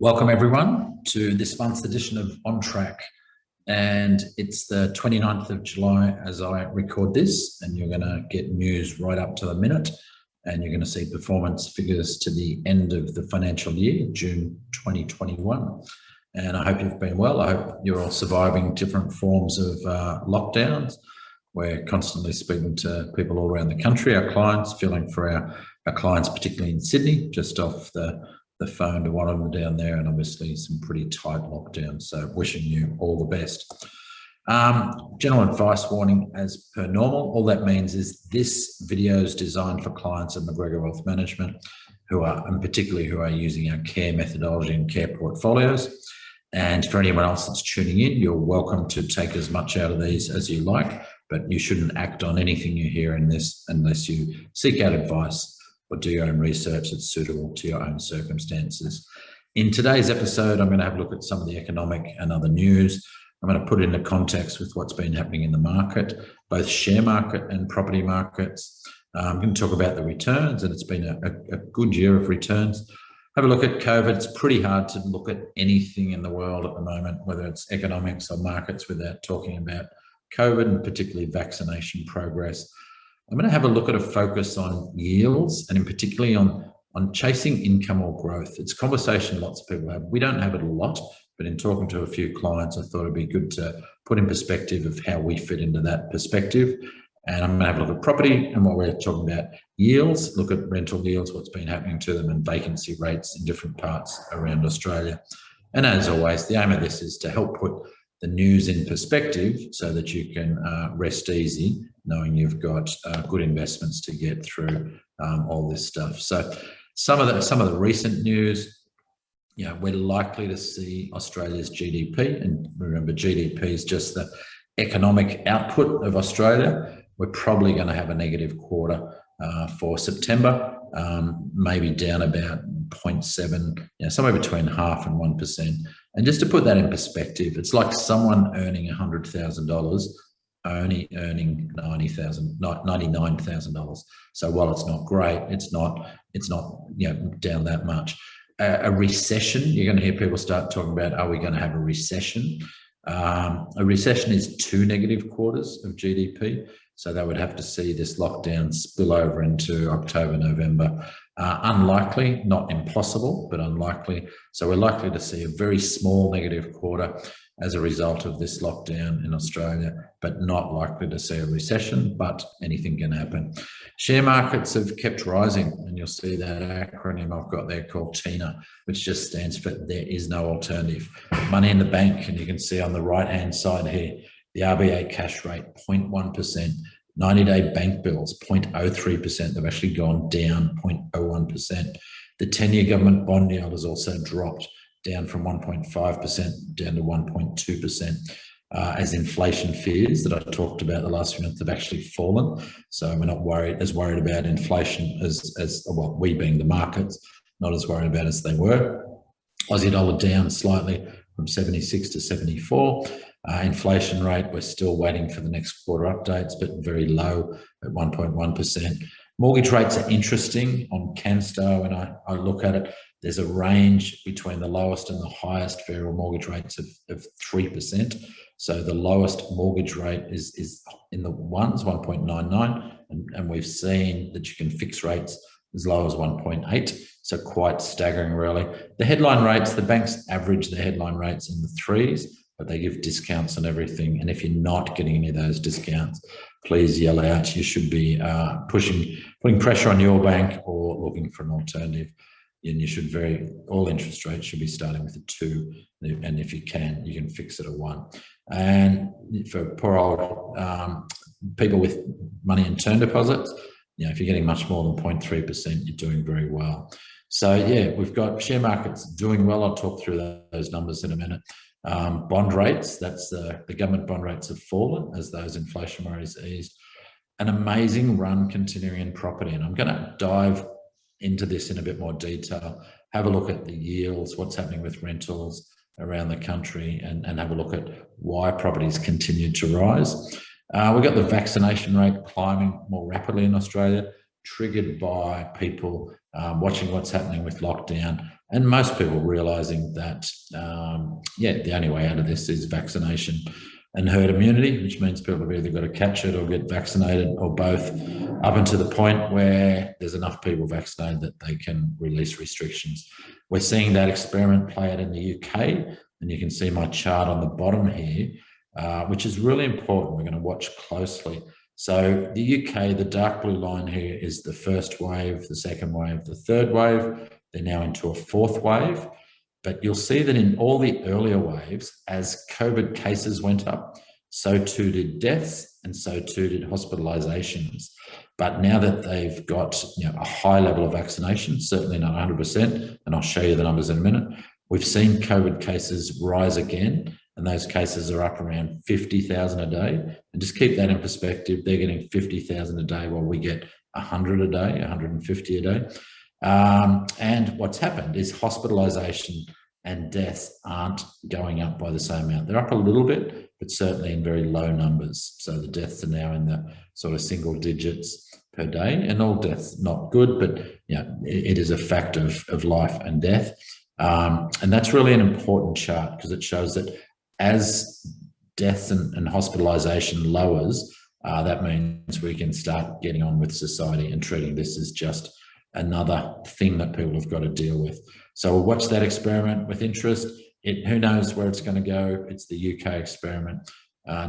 Welcome everyone to this month's edition of On Track, and it's the 29th of July as I record this, and you're going to get news right up to the minute, and you're going to see performance figures to the end of the financial year, June 2021. And I hope you've been well. I hope you're all surviving different forms of lockdowns. We're constantly speaking to people all around the country, our clients, feeling for our clients, particularly in Sydney, just off the phone to one of them down there, and obviously some pretty tight lockdowns. So wishing you all the best. General advice warning as per normal. All that means is this video is designed for clients of McGregor Wealth Management and particularly who are using our care methodology and care portfolios. And for anyone else that's tuning in, you're welcome to take as much out of these as you like, but you shouldn't act on anything you hear in this unless you seek out advice or do your own research that's suitable to your own circumstances. In today's episode, I'm going to have a look at some of the economic and other news. I'm going to put it into context with what's been happening in the market, both share market and property markets. I'm going to talk about the returns, and it's been a good year of returns. Have a look at COVID. It's pretty hard to look at anything in the world at the moment, whether it's economics or markets, without talking about COVID and particularly vaccination progress. I'm going to have a look at a focus on yields, and in particularly on chasing income or growth. It's a conversation lots of people have. We don't have it a lot, but in talking to a few clients, I thought it'd be good to put in perspective of how we fit into that perspective. And I'm going to have a look at property and what we're talking about yields, look at rental yields, what's been happening to them, and vacancy rates in different parts around Australia. And as always, the aim of this is to help put the news in perspective so that you can rest easy knowing you've got good investments to get through all this stuff. So some of the recent news, we're likely to see Australia's GDP, and remember GDP is just the economic output of Australia. We're probably going to have a negative quarter for September, maybe down about 0.7, somewhere between 0.5% and 1%. And just to put that in perspective, it's like someone earning $100,000 only earning $99,000. So while it's not great, it's not down that much. A recession, you're going to hear people start talking about, are we going to have a recession? A recession is 2 negative quarters of GDP. So they would have to see this lockdown spill over into October, November. Unlikely, not impossible, but unlikely. So we're likely to see a very small negative quarter as a result of this lockdown in Australia, but not likely to see a recession, but anything can happen. Share markets have kept rising, and you'll see that acronym I've got there called TINA, which just stands for there is no alternative. Money in the bank, and you can see on the right-hand side here, the RBA cash rate, 0.1%. 90-day bank bills, 0.03%. They've actually gone down 0.01%. The 10-year government bond yield has also dropped down from 1.5% down to 1.2%. As inflation fears that I talked about the last few months have actually fallen. So we're not as worried about inflation as we being the markets, not as worried about as they were. Aussie dollar down slightly from 76 to 74. Inflation rate, we're still waiting for the next quarter updates, but very low at 1.1%. Mortgage rates are interesting on CanStar. When I look at it, there's a range between the lowest and the highest variable mortgage rates of 3%. So the lowest mortgage rate is in the ones, 1.99, and we've seen that you can fix rates as low as 1.8. So quite staggering, really. The headline rates, the banks average the headline rates in the 3s, but they give discounts on everything. And if you're not getting any of those discounts, please yell out. You should be putting pressure on your bank or looking for an alternative. And you should all interest rates should be starting with a 2. And if you can fix it a 1. And for poor old people with money in term deposits, if you're getting much more than 0.3%, you're doing very well. So we've got share markets doing well. I'll talk through those numbers in a minute. Bond rates, that's the government bond rates have fallen as those inflation worries eased. An amazing run continuing in property, and I'm going to dive into this in a bit more detail, have a look at the yields, what's happening with rentals around the country, and have a look at why properties continue to rise. We've got the vaccination rate climbing more rapidly in Australia, triggered by people watching what's happening with lockdown and most people realising that, the only way out of this is vaccination and herd immunity, which means people have either got to catch it or get vaccinated or both, up until the point where there's enough people vaccinated that they can release restrictions. We're seeing that experiment play out in the UK, and you can see my chart on the bottom here, which is really important. We're going to watch closely. So the UK, the dark blue line here is the first wave, the second wave, the third wave. They're now into a fourth wave. But you'll see that in all the earlier waves, as COVID cases went up, so too did deaths and so too did hospitalizations. But now that they've got a high level of vaccination, certainly not 100%, and I'll show you the numbers in a minute, we've seen COVID cases rise again, and those cases are up around 50,000 a day. And just keep that in perspective, they're getting 50,000 a day while we get 100 a day, 150 a day. And what's happened is hospitalisation and deaths aren't going up by the same amount. They're up a little bit, but certainly in very low numbers. So the deaths are now in the sort of single digits per day, and all deaths not good, but it is a fact of life and death. And that's really an important chart because it shows that as deaths and hospitalisation lowers, that means we can start getting on with society and treating this as just another thing that people have got to deal with. So we'll watch that experiment with interest. Who knows where it's going to go? It's the UK experiment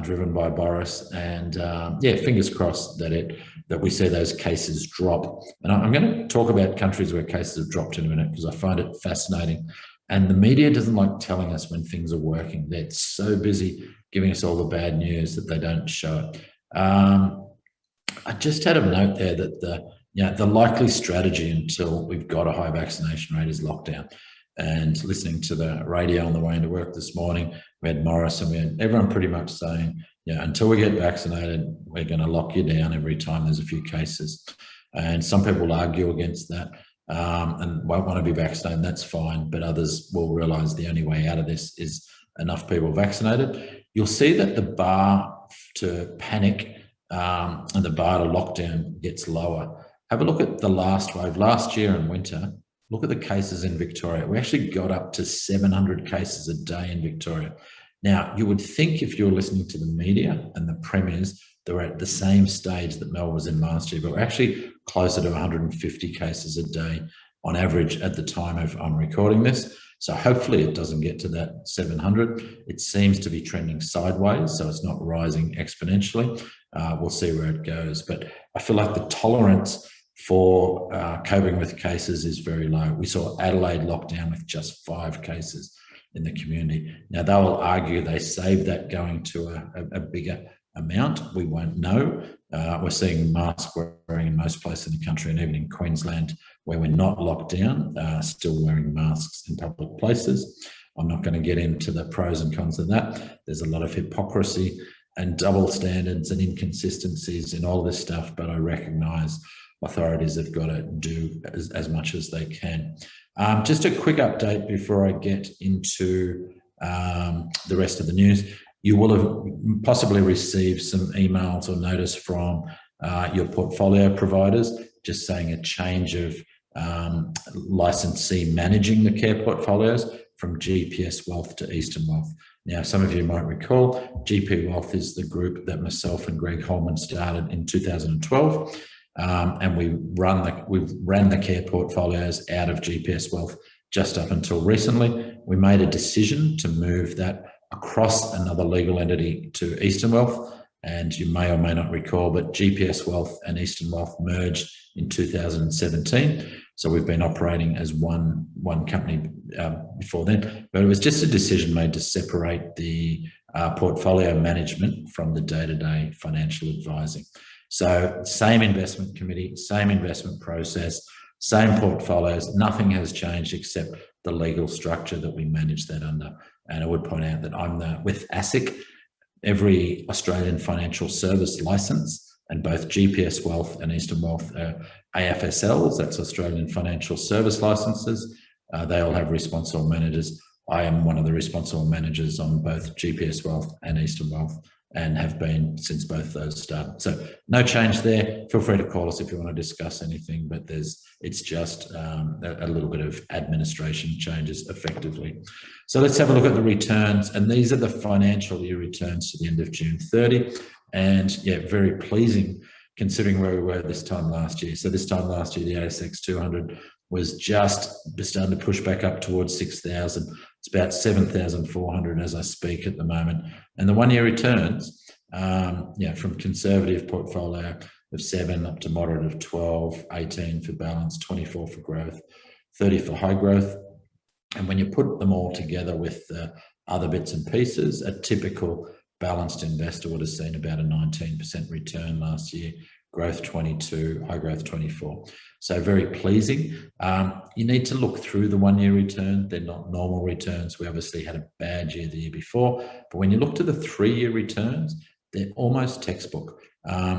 driven by Boris, and fingers crossed that we see those cases drop. And I'm going to talk about countries where cases have dropped in a minute because I find it fascinating. And the media doesn't like telling us when things are working. They're so busy giving us all the bad news that they don't show it. I just had a note there that the likely strategy until we've got a high vaccination rate is lockdown. And listening to the radio on the way into work this morning, we had Morris and we had everyone pretty much saying, until we get vaccinated, we're going to lock you down every time there's a few cases. And some people will argue against that and won't want to be vaccinated, and that's fine. But others will realise the only way out of this is enough people vaccinated. You'll see that the bar to panic and the bar to lockdown gets lower. Have a look at the last wave. Last year in winter, look at the cases in Victoria. We actually got up to 700 cases a day in Victoria. Now, you would think if you're listening to the media and the premiers, they were at the same stage that Melbourne was in last year, but we're actually closer to 150 cases a day on average at the time of I'm recording this. So hopefully it doesn't get to that 700. It seems to be trending sideways, so it's not rising exponentially. We'll see where it goes. But I feel like the tolerance for coping with cases is very low. We saw Adelaide lockdown with just 5 cases in the community. Now, they'll argue they saved that going to a bigger amount. We won't know. We're seeing mask wearing in most places in the country, and even in Queensland, where we're not locked down, still wearing masks in public places. I'm not going to get into the pros and cons of that. There's a lot of hypocrisy and double standards and inconsistencies in all this stuff, but I recognise authorities have got to do as much as they can. Just a quick update before I get into the rest of the news. You will have possibly received some emails or notice from your portfolio providers just saying a change of licensee managing the care portfolios from GPS Wealth to Eastern Wealth. Now, some of you might recall, GP Wealth is the group that myself and Greg Holman started in 2012. And we ran the care portfolios out of GPS Wealth just up until recently. We made a decision to move that across another legal entity to Eastern Wealth, and you may or may not recall, but GPS Wealth and Eastern Wealth merged in 2017. So we've been operating as one company before then, but it was just a decision made to separate the portfolio management from the day-to-day financial advising. So same investment committee, same investment process, same portfolios, nothing has changed except the legal structure that we manage that under. And I would point out that I'm with ASIC, every Australian financial service license, and both GPS Wealth and Eastern Wealth are AFSLs, that's Australian Financial Service Licenses. They all have responsible managers. I am one of the responsible managers on both GPS Wealth and Eastern Wealth. and have been since both those started. So no change there. Feel free to call us if you want to discuss anything, but it's just a little bit of administration changes effectively. So let's have a look at the returns, and these are the financial year returns to the end of June 30. And yeah, very pleasing considering where we were this time last year. So this time last year, the ASX 200 was just starting to push back up towards 6,000. It's about 7,400 as I speak at the moment. And the one-year returns, from conservative portfolio of 7 up to moderate of 12, 18 for balance, 24 for growth, 30 for high growth. And when you put them all together with other bits and pieces, a typical balanced investor would have seen about a 19% return last year, growth 22, high growth 24. So very pleasing. You need to look through the one-year return. They're not normal returns. We obviously had a bad year the year before, but when you look to the 3-year returns, they're almost textbook.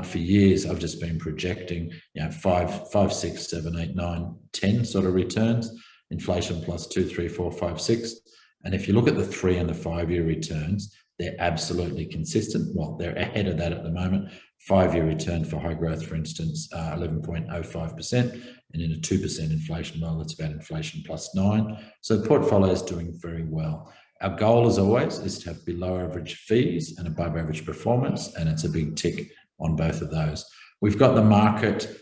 For years, I've just been projecting, 5, 6, 7, 8, 9, 10 sort of returns, inflation plus 2, 3, 4, 5, 6. And if you look at the 3 and the 5-year returns, they're absolutely consistent. Well, they're ahead of that at the moment. 5-year return for high growth, for instance, 11.05%, and in a 2% inflation, well, it's about inflation plus 9. So the portfolio is doing very well. Our goal, as always, is to have below average fees and above average performance, and it's a big tick on both of those. We've got the market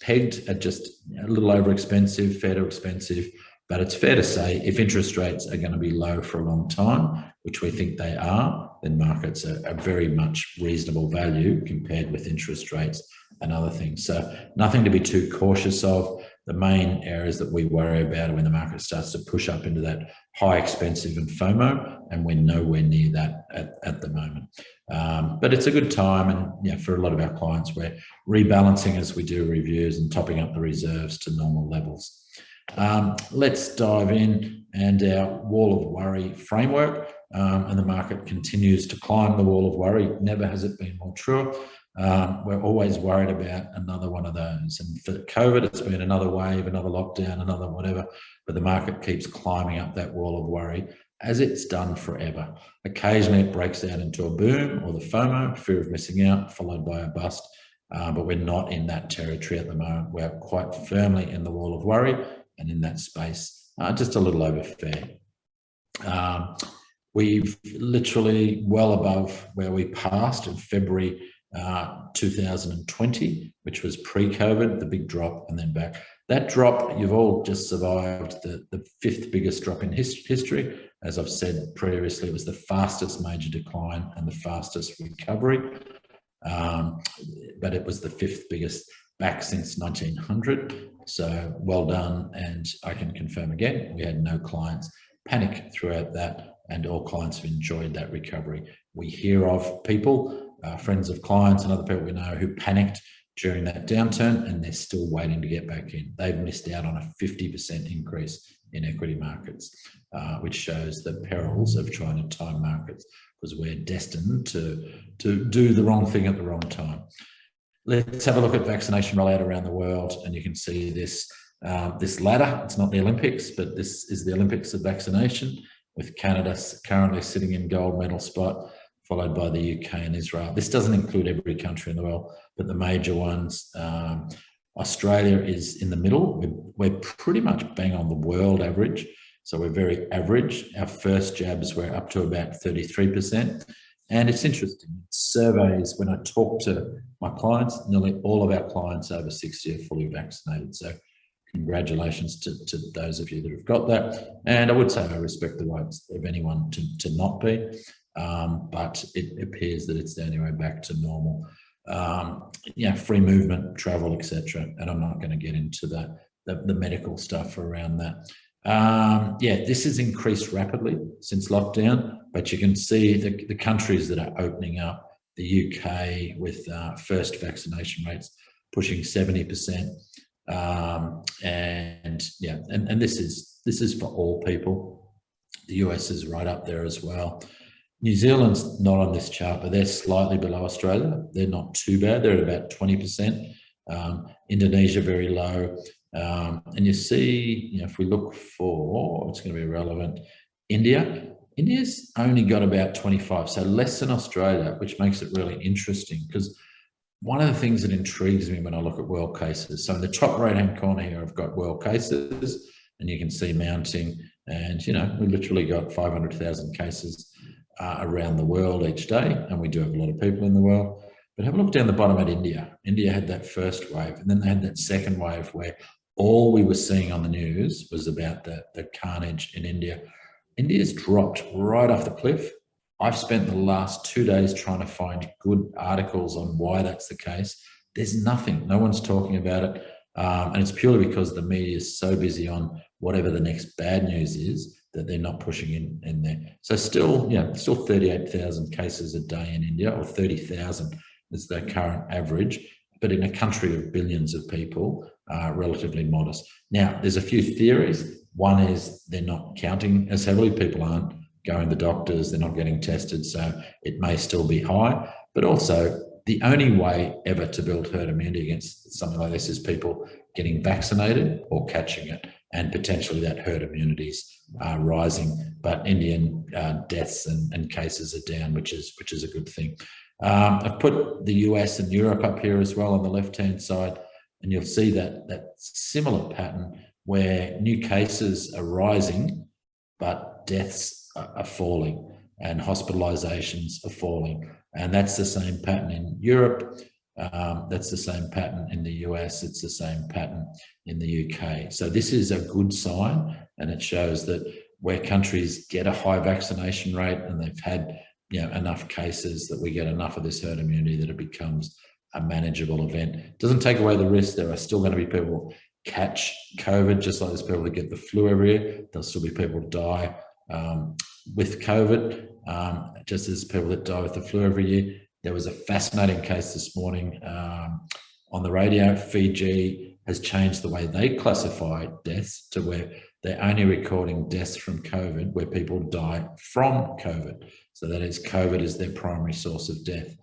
pegged at just a little over expensive, fair to expensive. But it's fair to say if interest rates are going to be low for a long time, which we think they are, then markets are very much reasonable value compared with interest rates and other things. So nothing to be too cautious of. The main areas that we worry about are when the market starts to push up into that high expensive and FOMO, and we're nowhere near that at the moment. But it's a good time, and for a lot of our clients, we're rebalancing as we do reviews and topping up the reserves to normal levels. Let's dive in, and our wall of worry framework, and the market continues to climb the wall of worry. Never has it been more true. We're always worried about another one of those, and for COVID it's been another wave, another lockdown, another whatever, but the market keeps climbing up that wall of worry as it's done forever. Occasionally it breaks out into a boom or the FOMO, fear of missing out, followed by a bust, but we're not in that territory at the moment. We're quite firmly in the wall of worry, and in that space, just a little over fair. We've literally well above where we passed in February 2020, which was pre-COVID, the big drop, and then back. That drop, you've all just survived the 5th biggest drop in history. As I've said previously, it was the fastest major decline and the fastest recovery, but it was the 5th biggest back since 1900. So well done, and I can confirm again, we had no clients panic throughout that, and all clients have enjoyed that recovery. We hear of people, friends of clients and other people we know, who panicked during that downturn, and they're still waiting to get back in. They've missed out on a 50% increase in equity markets, which shows the perils of trying to time markets, because we're destined to do the wrong thing at the wrong time. Let's have a look at vaccination rollout around the world, and you can see this ladder. It's not the Olympics, but this is the Olympics of vaccination, with Canada currently sitting in gold medal spot, followed by the UK and Israel. This doesn't include every country in the world, but the major ones. Australia is in the middle. We're pretty much bang on the world average, so we're very average. Our first jabs were up to about 33%. And it's interesting, surveys, when I talk to my clients, nearly all of our clients over 60 are fully vaccinated. So congratulations to those of you that have got that. And I would say I respect the rights of anyone to not be, but it appears that it's the only way back to normal. Free movement, travel, etc. And I'm not going to get into the medical stuff around that. This has increased rapidly since lockdown, but you can see the countries that are opening up, the UK with first vaccination rates pushing 70%. And this is for all people. The US is right up there as well. New Zealand's not on this chart, but they're slightly below Australia. They're not too bad. They're at about 20%. Indonesia very low. And you see, if we look for, it's going to be relevant, India, India's only got about 25, so less than Australia, which makes it really interesting because one of the things that intrigues me when I look at world cases, so in the top right-hand corner here, I've got world cases, and you can see mounting, and we literally got 500,000 cases around the world each day, and we do have a lot of people in the world. But have a look down the bottom at India. India had that first wave, and then they had that second wave where all we were seeing on the news was about the carnage in India. India's dropped right off the cliff. I've spent the last 2 days trying to find good articles on why that's the case. There's nothing. No one's talking about it. And it's purely because the media is so busy on whatever the next bad news is that they're not pushing in there. So still 38,000 cases a day in India, or 30,000 is the current average. But in a country of billions of people, relatively modest. Now, there's a few theories. One is they're not counting as heavily. People aren't going to the doctors, they're not getting tested, so it may still be high. But also, the only way ever to build herd immunity against something like this is people getting vaccinated or catching it, and potentially that herd immunity is rising. But Indian deaths and cases are down, which is a good thing. I've put the US and Europe up here as well on the left-hand side, and you'll see that similar pattern where new cases are rising, but deaths are falling and hospitalizations are falling. And that's the same pattern in Europe. That's the same pattern in the US. It's the same pattern in the UK. So this is a good sign, and it shows that where countries get a high vaccination rate and they've had enough cases, that we get enough of this herd immunity that it becomes a manageable event. It doesn't take away the risk. There are still going to be people catch COVID, just like there's people that get the flu every year. There'll still be people die with COVID, just as people that die with the flu every year. There was a fascinating case this morning on the radio. Fiji has changed the way they classify deaths to where they're only recording deaths from COVID where people die from COVID. So that is, COVID is their primary source of death.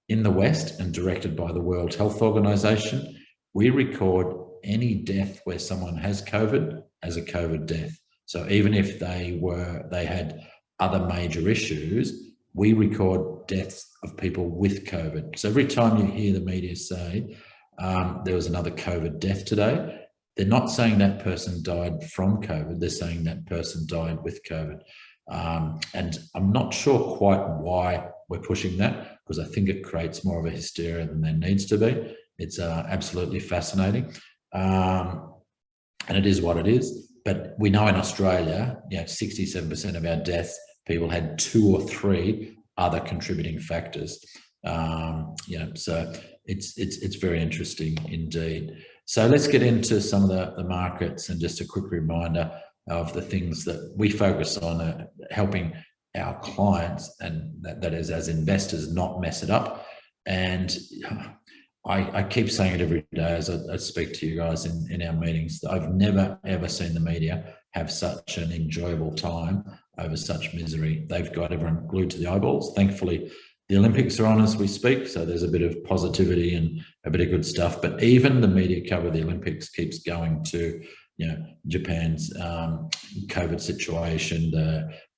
In the West, and directed by the World Health Organization, we record any death where someone has COVID as a COVID death. So even if they had other major issues, we record deaths of people with COVID. So every time you hear the media say there was another COVID death today, they're not saying that person died from COVID, they're saying that person died with COVID. And I'm not sure quite why we're pushing that, because I think it creates more of a hysteria than there needs to be. It's absolutely fascinating. And it is what it is. But we know in Australia, 67% of our deaths, people had 2 or 3 other contributing factors. So it's very interesting indeed. So let's get into some of the markets, and just a quick reminder of the things that we focus on, helping our clients, and that is as investors, not mess it up. And I keep saying it every day as I speak to you guys in our meetings. I've never, ever seen the media have such an enjoyable time over such misery. They've got everyone glued to the eyeballs. Thankfully, the Olympics are on as we speak, so there's a bit of positivity and a bit of good stuff. But even the media cover of the Olympics keeps going to, Japan's COVID situation,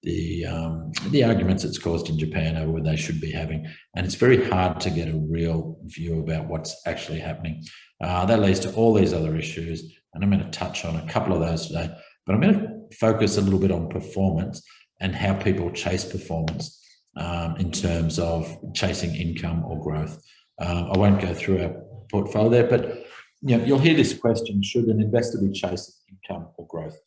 the arguments it's caused in Japan over where they should be having, and it's very hard to get a real view about what's actually happening. That leads to all these other issues, and I'm going to touch on a couple of those today, but I'm going to focus a little bit on performance and how people chase performance in terms of chasing income or growth. I won't go through our portfolio there, but you'll hear this question: should an investor be chasing income or growth?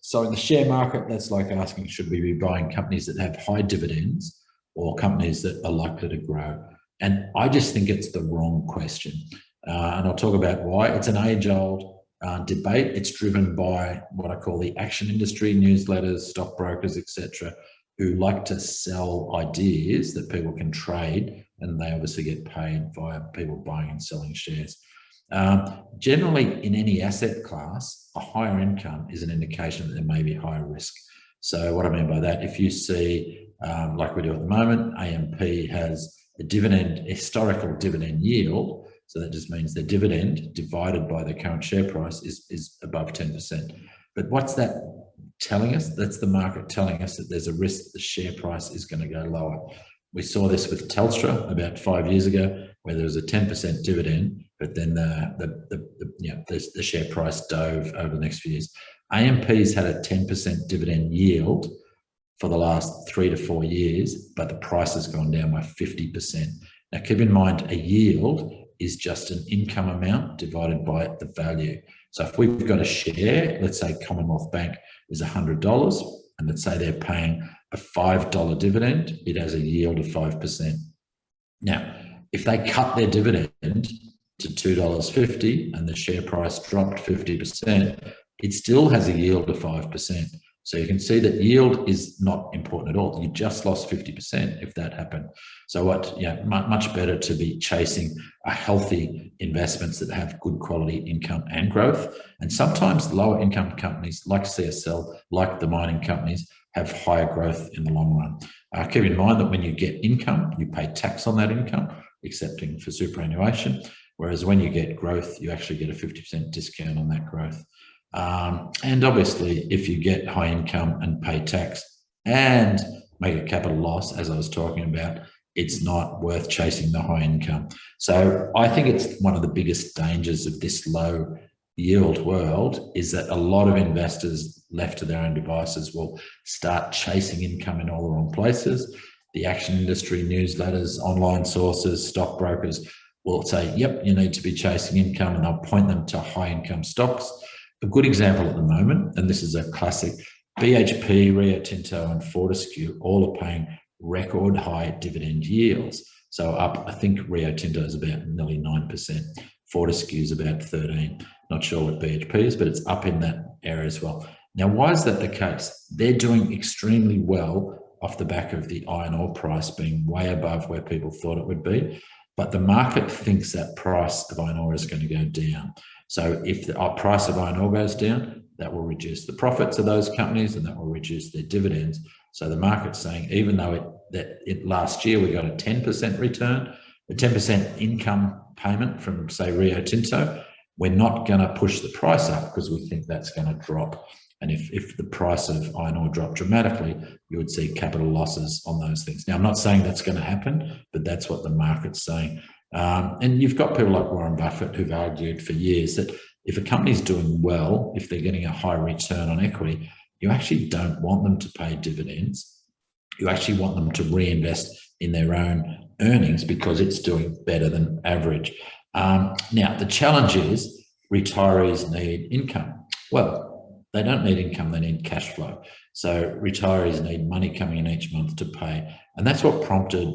So in the share market, that's like asking, should we be buying companies that have high dividends or companies that are likely to grow? And I just think it's the wrong question. And I'll talk about why. It's an age-old debate. It's driven by what I call the action industry, newsletters, stockbrokers, etc., who like to sell ideas that people can trade, and they obviously get paid via people buying and selling shares. Generally, in any asset class, a higher income is an indication that there may be higher risk. So what I mean by that, if you see, like we do at the moment, AMP has a historical dividend yield. So that just means the dividend divided by the current share price is above 10%. But what's that telling us, that's the market telling us that there's a risk that the share price is going to go lower. We saw this with Telstra about 5 years ago, where there was a 10% dividend, but then the share price dove over the next few years. AMP's had a 10% dividend yield for the last 3 to 4 years, but the price has gone down by 50%. Now, keep in mind, a yield is just an income amount divided by the value. So if we've got a share, let's say Commonwealth Bank is $100, and let's say they're paying a $5 dividend, it has a yield of 5%. Now, if they cut their dividend to $2.50 and the share price dropped 50%, it still has a yield of 5%. So you can see that yield is not important at all. You just lost 50% if that happened. So much better to be chasing a healthy investments that have good quality income and growth. And sometimes lower income companies like CSL, like the mining companies, have higher growth in the long run. Keep in mind that when you get income, you pay tax on that income, excepting for superannuation. Whereas when you get growth, you actually get a 50% discount on that growth. And obviously, if you get high income and pay tax and make a capital loss, as I was talking about, it's not worth chasing the high income. So I think it's one of the biggest dangers of this low yield world is that a lot of investors left to their own devices will start chasing income in all the wrong places. The action industry, newsletters, online sources, stockbrokers will say, yep, you need to be chasing income, and they'll point them to high income stocks. A good example at the moment, and this is a classic, BHP, Rio Tinto and Fortescue all are paying record high dividend yields. So up, I think Rio Tinto is about nearly 9%. Fortescue is about 13%. Not sure what BHP is, but it's up in that area as well. Now, why is that the case? They're doing extremely well off the back of the iron ore price being way above where people thought it would be. But the market thinks that price of iron ore is going to go down. So if the price of iron ore goes down, that will reduce the profits of those companies and that will reduce their dividends. So the market's saying, even though last year we got a 10% return, a 10% income payment from, say, Rio Tinto, we're not going to push the price up because we think that's going to drop. And if the price of iron ore dropped dramatically, you would see capital losses on those things. Now, I'm not saying that's going to happen, but that's what the market's saying. And you've got people like Warren Buffett who've argued for years that if a company's doing well, if they're getting a high return on equity, you actually don't want them to pay dividends. You actually want them to reinvest in their own earnings because it's doing better than average. Now, the challenge is retirees need income. Well, they don't need income, they need cash flow. So retirees need money coming in each month to pay. And that's what prompted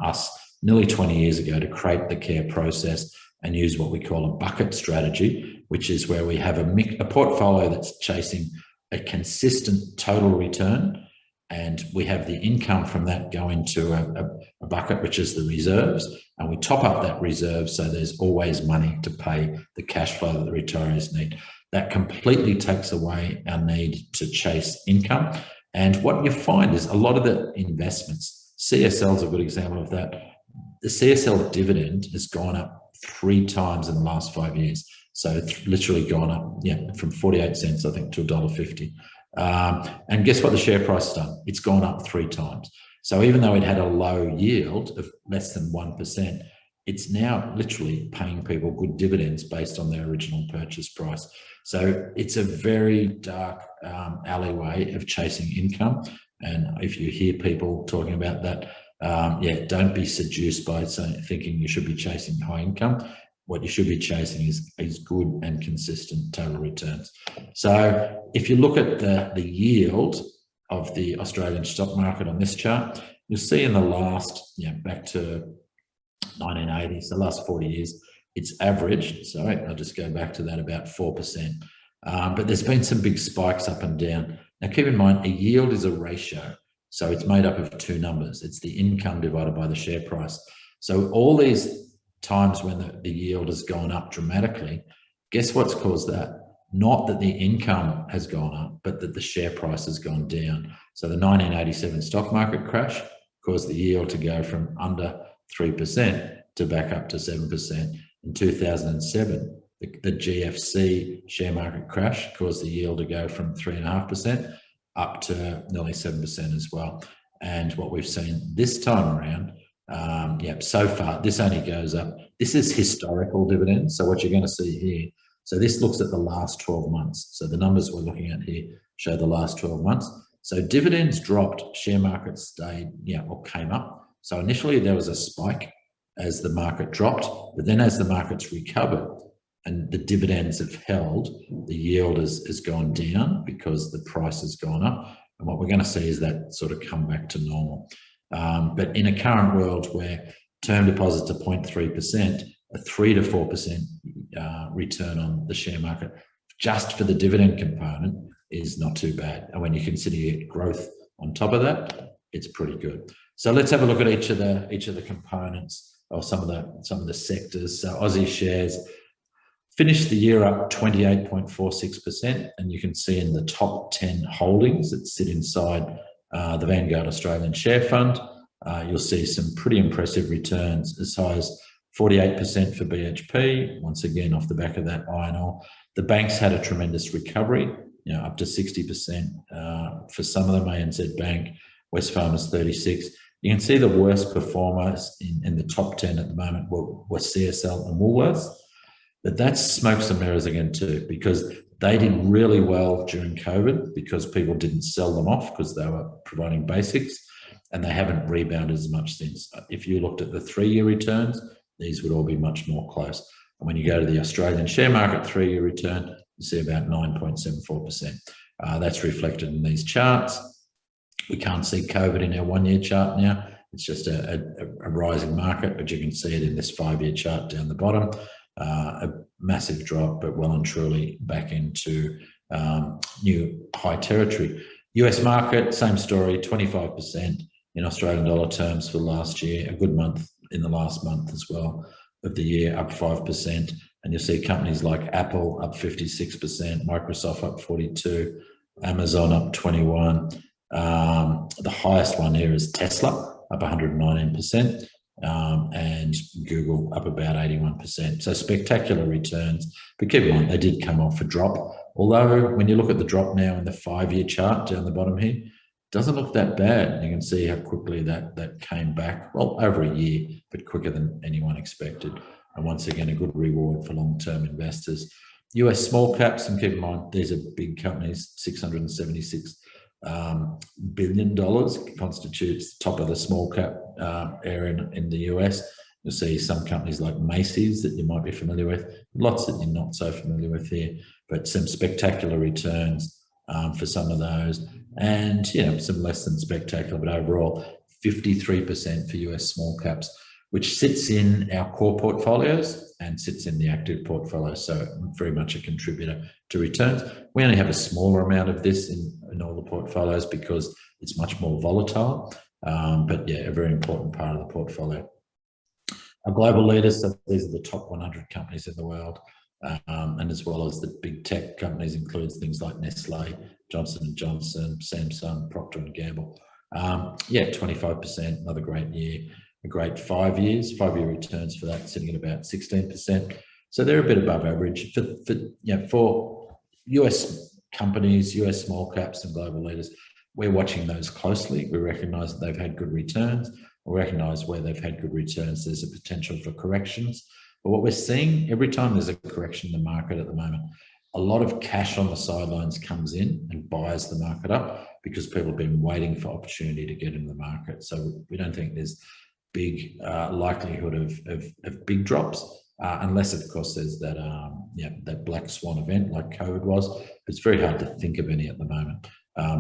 us nearly 20 years ago to create the care process and use what we call a bucket strategy, which is where we have a portfolio that's chasing a consistent total return. And we have the income from that go into a bucket, which is the reserves. And we top up that reserve so there's always money to pay the cash flow that the retirees need. That completely takes away our need to chase income. And what you find is a lot of the investments, CSL is a good example of that. The CSL dividend has gone up 3 times in the last 5 years. So it's literally gone up, from 48 cents, I think, to $1.50. And guess what the share price has done? It's gone up 3 times. So even though it had a low yield of less than 1%, it's now literally paying people good dividends based on their original purchase price. So it's a very dark alleyway of chasing income. And if you hear people talking about that, don't be seduced by thinking you should be chasing high income. What you should be chasing is good and consistent total returns. So if you look at the yield of the Australian stock market on this chart, you'll see in the last, back to 1980s, the last 40 years, it's averaged, sorry, I'll just go back to that, about 4%. But there's been some big spikes up and down. Now, keep in mind, a yield is a ratio. So it's made up of 2 numbers. It's the income divided by the share price. So all these times when the yield has gone up dramatically, guess what's caused that? Not that the income has gone up, but that the share price has gone down. So the 1987 stock market crash caused the yield to go from under 3% to back up to 7%. In 2007, the GFC share market crash caused the yield to go from 3.5% up to nearly 7% as well. And what we've seen this time around, so far, this only goes up. This is historical dividends. So what you're going to see here, so this looks at the last 12 months. So the numbers we're looking at here show the last 12 months. So dividends dropped, share markets stayed, or came up. So initially there was a spike as the market dropped, but then as the markets recovered and the dividends have held, the yield has gone down because the price has gone up. And what we're going to see is that sort of come back to normal. But in a current world where term deposits are 0.3%, a 3 to 4% return on the share market just for the dividend component is not too bad. And when you consider your growth on top of that, it's pretty good. So let's have a look at each of the components or some of the sectors. So Aussie Shares finished the year up 28.46%, and you can see in the top 10 holdings that sit inside the Vanguard Australian Share Fund, you'll see some pretty impressive returns as high as 48% for BHP, once again off the back of that iron ore. The banks had a tremendous recovery, up to 60% for some of them. ANZ Bank, Wesfarmers 36%. You can see the worst performers in the top 10 at the moment were CSL and Woolworths. But that's smokes and mirrors again too, because they did really well during COVID because people didn't sell them off because they were providing basics, and they haven't rebounded as much since. If you looked at the 3-year returns, these would all be much more close. And when you go to the Australian share market 3-year return, you see about 9.74%. That's reflected in these charts. We can't see COVID in our 1-year chart now. It's just a rising market, but you can see it in this 5-year chart down the bottom. A massive drop, but well and truly back into new high territory. US market, same story, 25% in Australian dollar terms for last year. A good month in the last month as well of the year, up 5%. And you'll see companies like Apple up 56%, Microsoft up 42%, Amazon up 21%. The highest one here is Tesla, up 119%. And Google up about 81%. So spectacular returns. But keep in mind, they did come off a drop. Although when you look at the drop now in the 5-year chart down the bottom here, it doesn't look that bad. You can see how quickly that came back, well, over a year, but quicker than anyone expected. And once again, a good reward for long-term investors. US small caps, and keep in mind, these are big companies, $676 billion constitutes the top of the small cap area in the US. You'll see some companies like Macy's that you might be familiar with, lots that you're not so familiar with here, but some spectacular returns for some of those, and some less than spectacular, but overall 53% for US small caps, which sits in our core portfolios and sits in the active portfolio. So very much a contributor to returns. We only have a smaller amount of this in all the portfolios because it's much more volatile. But yeah, a very important part of the portfolio. Our global leaders, so these are the top 100 companies in the world. And as well as the big tech companies includes things like Nestle, Johnson & Johnson, Samsung, Procter & Gamble. 25%, another great year. A great 5 years, 5-year returns for that sitting at about 16%. So they're a bit above average for US companies, US small caps and global leaders. We're watching those closely. We recognise that they've had good returns. We recognise where they've had good returns, there's a potential for corrections. But what we're seeing every time there's a correction in the market at the moment, a lot of cash on the sidelines comes in and buys the market up because people have been waiting for opportunity to get in the market. So we don't think there's big likelihood of big drops, unless of course there's that black swan event like COVID was. It's very hard to think of any at the moment,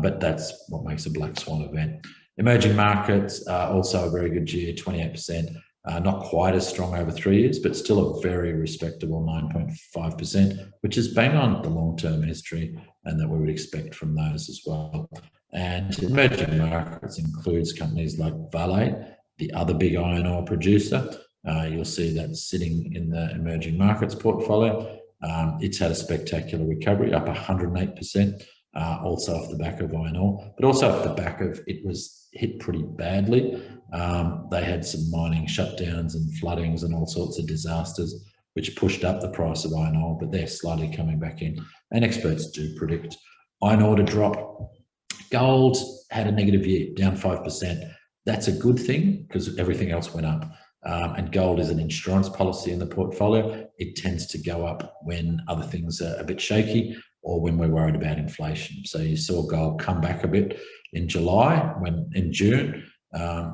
but that's what makes a black swan event. Emerging markets, also a very good year, 28%, not quite as strong over 3 years, but still a very respectable 9.5%, which is bang on the long-term history and that we would expect from those as well. And emerging markets includes companies like Vale, the other big iron ore producer. You'll see that sitting in the emerging markets portfolio. It's had a spectacular recovery, up 108%, also off the back of iron ore, but also off the back of it was hit pretty badly. They had some mining shutdowns and floodings and all sorts of disasters, which pushed up the price of iron ore, but they're slowly coming back in. And experts do predict iron ore to drop Gold had a negative year, down 5%. That's a good thing because everything else went up. And gold is an insurance policy in the portfolio. It tends to go up when other things are a bit shaky or when we're worried about inflation. So you saw gold come back a bit in July,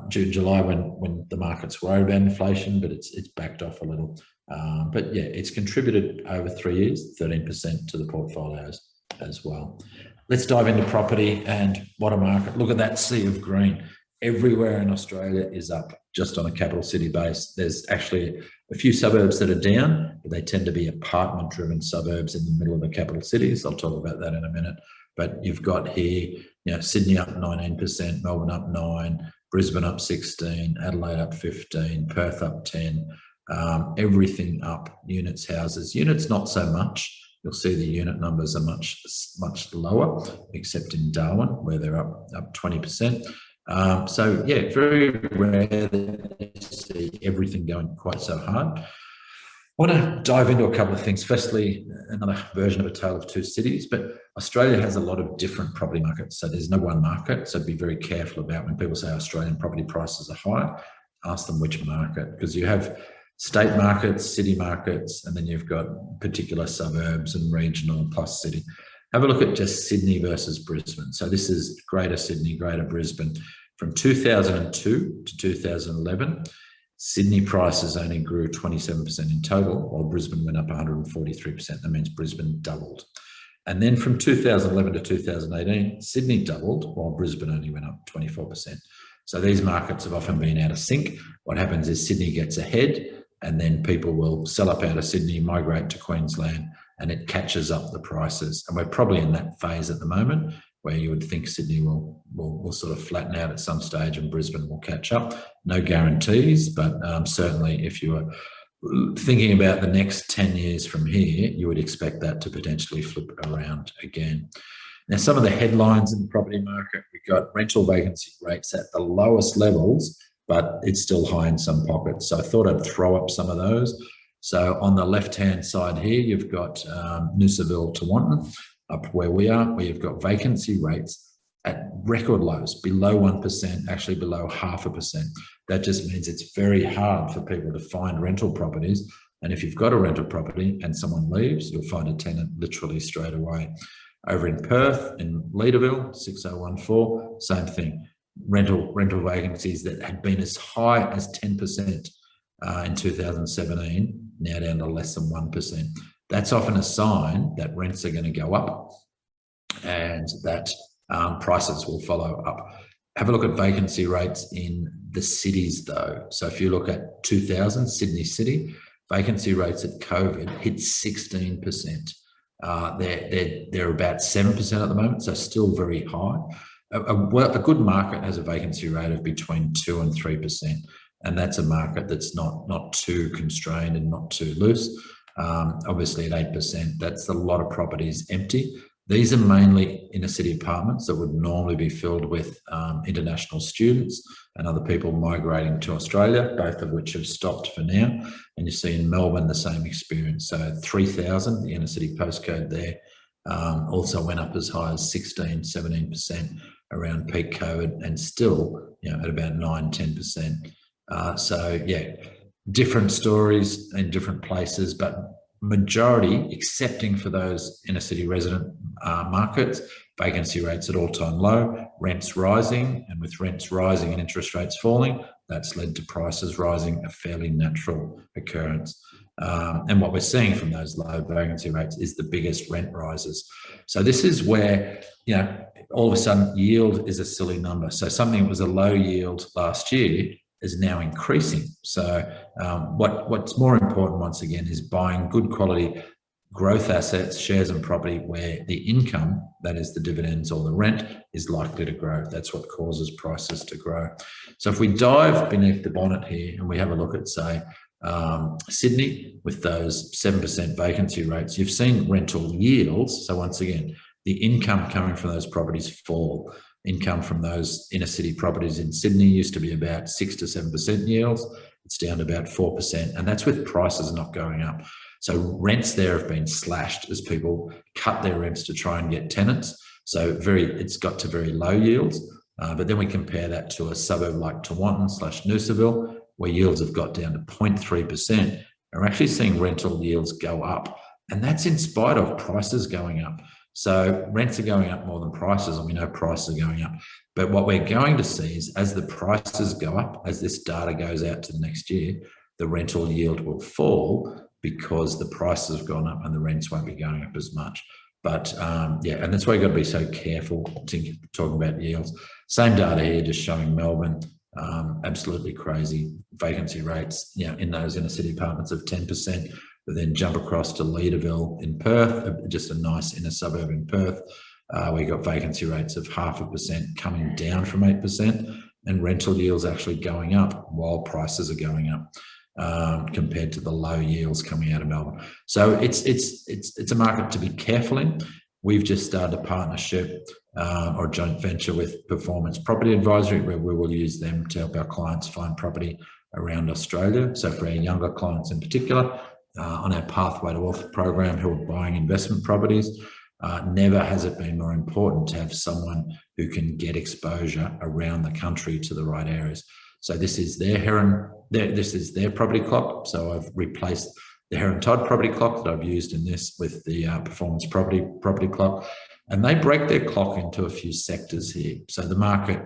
July, when the market's worried about inflation, but it's backed off a little. But yeah, it's contributed over 3 years, 13% to the portfolios as well. Let's dive into property and what a market. Look at that sea of green. Everywhere in Australia is up just on a capital city base. There's actually a few suburbs that are down, but they tend to be apartment-driven suburbs in the middle of the capital cities. I'll talk about that in a minute. But you've got here, Sydney up 19%, Melbourne up 9%, Brisbane up 16%, Adelaide up 15%, Perth up 10%. Everything up, units, houses. Units not so much. You'll see the unit numbers are much lower, except in Darwin, where they're up 20%. So yeah, very rare that you see everything going quite so hard. I want to dive into a couple of things. Firstly, another version of a tale of two cities, but Australia has a lot of different property markets. So there's no one market. So be very careful about when people say Australian property prices are high, ask them which market, because you have state markets, city markets, and then you've got particular suburbs and regional plus city. Have a look at just Sydney versus Brisbane. So this is Greater Sydney, Greater Brisbane. From 2002 to 2011, Sydney prices only grew 27% in total, while Brisbane went up 143%. That means Brisbane doubled. And then from 2011 to 2018, Sydney doubled, while Brisbane only went up 24%. So these markets have often been out of sync. What happens is Sydney gets ahead, and then people will sell up out of Sydney, migrate to Queensland, and it catches up the prices. And we're probably in that phase at the moment where you would think Sydney will sort of flatten out at some stage and Brisbane will catch up. No guarantees, but certainly if you were thinking about the next 10 years from here, you would expect that to potentially flip around again. Now, some of the headlines in the property market, we've got rental vacancy rates at the lowest levels, but it's still high in some pockets. So I thought I'd throw up some of those. So on the left-hand side here, you've got Noosaville to Wanton, up where we are, where you've got vacancy rates at record lows, below 1%, actually below 0.5%. That just means it's very hard for people to find rental properties. And if you've got a rental property and someone leaves, you'll find a tenant literally straight away. Over in Perth, in Leederville, 6014, same thing. Rental vacancies that had been as high as 10% in 2017, now down to less than 1%. That's often a sign that rents are going to go up and that prices will follow up. Have a look at vacancy rates in the cities though. So if you look at 2000, Sydney City, vacancy rates at COVID hit 16%. They're about 7% at the moment, so still very high. A good market has a vacancy rate of between 2 and 3%, and that's a market that's not too constrained and not too loose. Obviously at 8%, that's a lot of properties empty. These are mainly inner city apartments that would normally be filled with international students and other people migrating to Australia, both of which have stopped for now. And you see in Melbourne the same experience. So 3,000, the inner city postcode there, also went up as high as 16, 17% around peak COVID, and still, at about 9, 10%. So yeah, different stories in different places, but majority, excepting for those inner city resident markets, vacancy rates at all-time low, rents rising, and with rents rising and interest rates falling, that's led to prices rising, a fairly natural occurrence. And what we're seeing from those low vacancy rates is the biggest rent rises. So this is where, all of a sudden yield is a silly number. So something that was a low yield last year is now increasing. So what's more important, once again, is buying good quality growth assets, shares and property where the income, that is the dividends or the rent, is likely to grow. That's what causes prices to grow. So if we dive beneath the bonnet here and we have a look at, say, Sydney with those 7% vacancy rates, you've seen rental yields. So once again, the income coming from those properties fall. Income from those inner city properties in Sydney used to be about 6 to 7% yields. It's down to about 4%, and that's with prices not going up. So rents there have been slashed as people cut their rents to try and get tenants. So it's got to very low yields. But then we compare that to a suburb like Tewantin/Noosaville, where yields have got down to 0.3%, and we're actually seeing rental yields go up. And that's in spite of prices going up. So rents are going up more than prices, and we know prices are going up. But what we're going to see is as the prices go up, as this data goes out to the next year, the rental yield will fall because the prices have gone up and the rents won't be going up as much. But yeah, and that's why you've got to be so careful talking about yields. Same data here, just showing Melbourne, absolutely crazy vacancy rates, in those inner city apartments of 10%, but then jump across to Leederville in Perth, just a nice inner suburb in Perth. We got vacancy rates of 0.5% coming down from 8%, and rental yields actually going up while prices are going up. Compared to the low yields coming out of Melbourne. So it's a market to be careful in. We've just started a partnership or a joint venture with Performance Property Advisory, where we will use them to help our clients find property around Australia. So for our younger clients in particular, on our Pathway to Wealth program who are buying investment properties, never has it been more important to have someone who can get exposure around the country to the right areas. So this is their property clock. So I've replaced the Heron Todd property clock that I've used in this with the Performance property clock, and they break their clock into a few sectors here. So the market,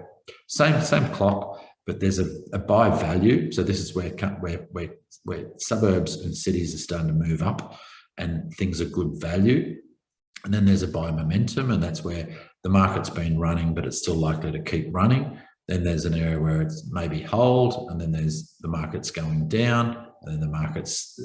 same clock, but there's a buy value. So this is where suburbs and cities are starting to move up, and things are good value. And then there's a buy momentum, and that's where the market's been running, but it's still likely to keep running. Then there's an area where it's maybe hold, and then there's the market's going down, and then the market's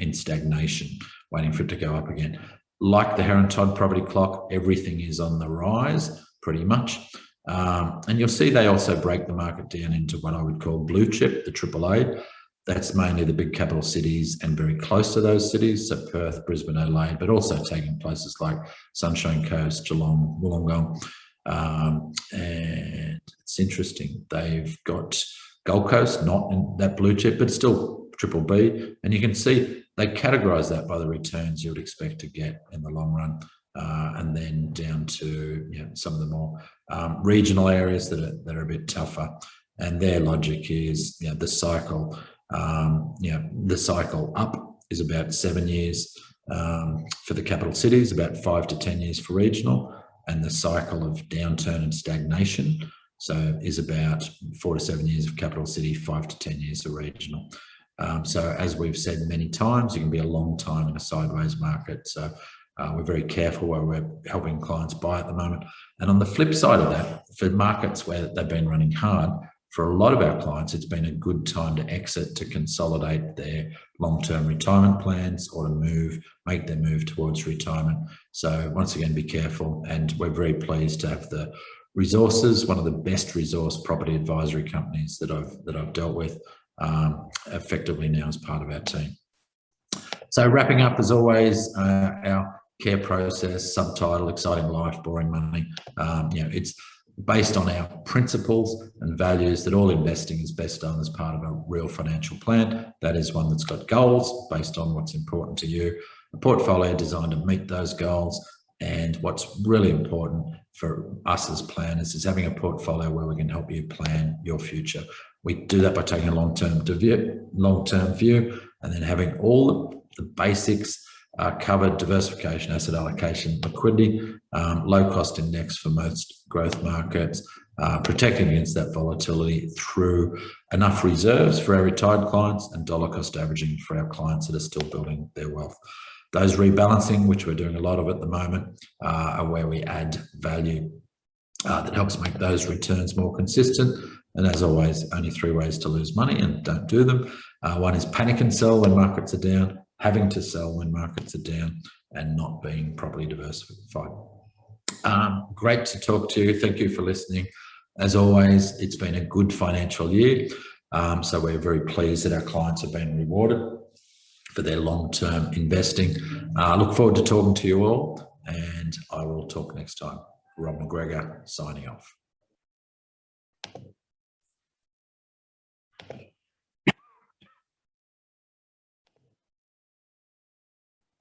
in stagnation, waiting for it to go up again. Like the Heron Todd property clock, everything is on the rise, pretty much. And you'll see they also break the market down into what I would call blue chip, the AAA. That's mainly the big capital cities and very close to those cities, so Perth, Brisbane, Adelaide, but also taking places like Sunshine Coast, Geelong, Wollongong. And it's interesting, they've got Gold Coast not in that blue chip, but still BBB, and you can see they categorize that by the returns you would expect to get in the long run, and then down to some of the more regional areas that are a bit tougher. And their logic is the cycle up is about 7 years for the capital cities, about 5 to 10 years for regional, and the cycle of downturn and stagnation is about 4 to 7 years of capital city, 5 to 10 years of regional. So as we've said many times, you can be a long time in a sideways market. So we're very careful where we're helping clients buy at the moment. And on the flip side of that, for markets where they've been running hard, for a lot of our clients, it's been a good time to exit, to consolidate their long-term retirement plans, or to make their move towards retirement. So once again, be careful. And we're very pleased to have the resources, one of the best resource property advisory companies that I've dealt with, effectively now as part of our team. So wrapping up, as always, our care process, subtitle, exciting life, boring money. It's based on our principles and values that all investing is best done as part of a real financial plan. That is one that's got goals based on what's important to you, a portfolio designed to meet those goals, and what's really important for us as planners is having a portfolio where we can help you plan your future. We do that by taking a long-term view, and then having all the basics covered: diversification, asset allocation, liquidity, low-cost index for most growth markets, protecting against that volatility through enough reserves for our retired clients, and dollar cost averaging for our clients that are still building their wealth. Those rebalancing, which we're doing a lot of at the moment, are where we add value that helps make those returns more consistent. And as always, only 3 ways to lose money, and don't do them. One is panic and sell when markets are down, having to sell when markets are down, and not being properly diversified. Great to talk to you. Thank you for listening. As always, it's been a good financial year. So we're very pleased that our clients have been rewarded for their long-term investing. I look forward to talking to you all, and I will talk next time. Rob McGregor signing off.